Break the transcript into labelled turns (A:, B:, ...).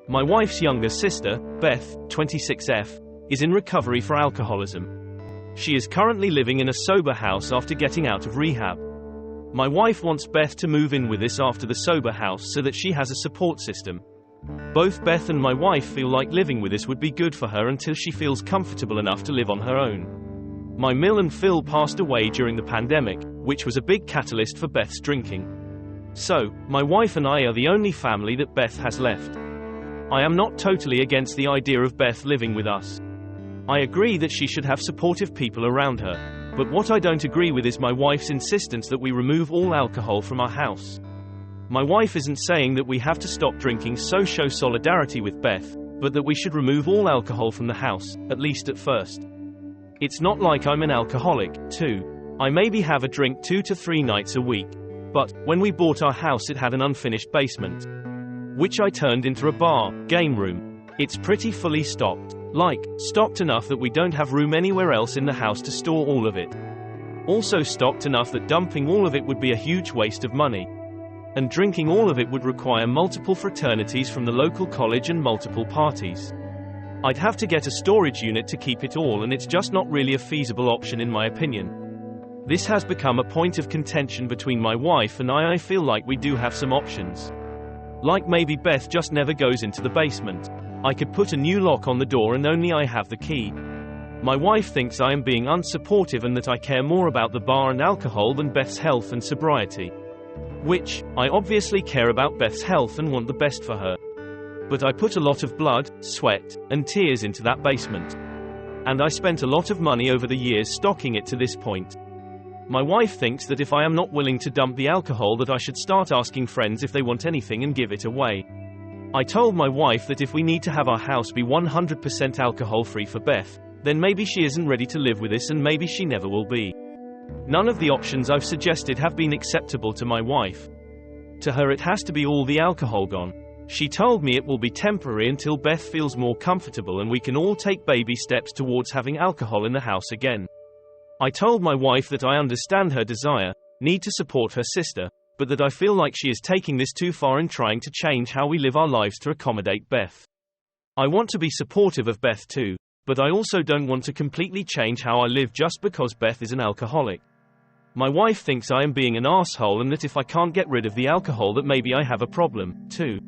A: My wife's younger sister, Beth, 26F, is in recovery for alcoholism. She is currently living in a sober house after getting out of rehab. My wife wants Beth to move in with us after the sober house so that she has a support system. Both Beth and my wife feel like living with us would be good for her until she feels comfortable enough to live on her own. My Mill and Phil passed away during the pandemic, which was a big catalyst for Beth's drinking. So, my wife and I are the only family that Beth has left. I am not totally against the idea of Beth living with us. I agree that she should have supportive people around her. But what I don't agree with is my wife's insistence that we remove all alcohol from our house. My wife isn't saying that we have to stop drinking so show solidarity with Beth, but that we should remove all alcohol from the house, at least at first. It's not like I'm an alcoholic, too. I maybe have a drink 2 to 3 nights a week. But, when we bought our house it had an unfinished basement, which I turned into a bar, game room. It's pretty fully stocked. Stocked enough that we don't have room anywhere else in the house to store all of it. Also stocked enough that dumping all of it would be a huge waste of money. And drinking all of it would require multiple fraternities from the local college and multiple parties. I'd have to get a storage unit to keep it all, and it's just not really a feasible option in my opinion. This has become a point of contention between my wife and I feel like we do have some options. Like maybe Beth just never goes into the basement. I could put a new lock on the door and only I have the key. My wife thinks I am being unsupportive and that I care more about the bar and alcohol than Beth's health and sobriety. Which, I obviously care about Beth's health and want the best for her. But I put a lot of blood, sweat, and tears into that basement. And I spent a lot of money over the years stocking it to this point. My wife thinks that if I am not willing to dump the alcohol that I should start asking friends if they want anything and give it away. I told my wife that if we need to have our house be 100% alcohol-free for Beth, then maybe she isn't ready to live with us and maybe she never will be. None of the options I've suggested have been acceptable to my wife. To her it has to be all the alcohol gone. She told me it will be temporary until Beth feels more comfortable and we can all take baby steps towards having alcohol in the house again. I told my wife that I understand her desire, need to support her sister, but that I feel like she is taking this too far in trying to change how we live our lives to accommodate Beth. I want to be supportive of Beth too, but I also don't want to completely change how I live just because Beth is an alcoholic. My wife thinks I am being an asshole and that if I can't get rid of the alcohol that maybe I have a problem, too.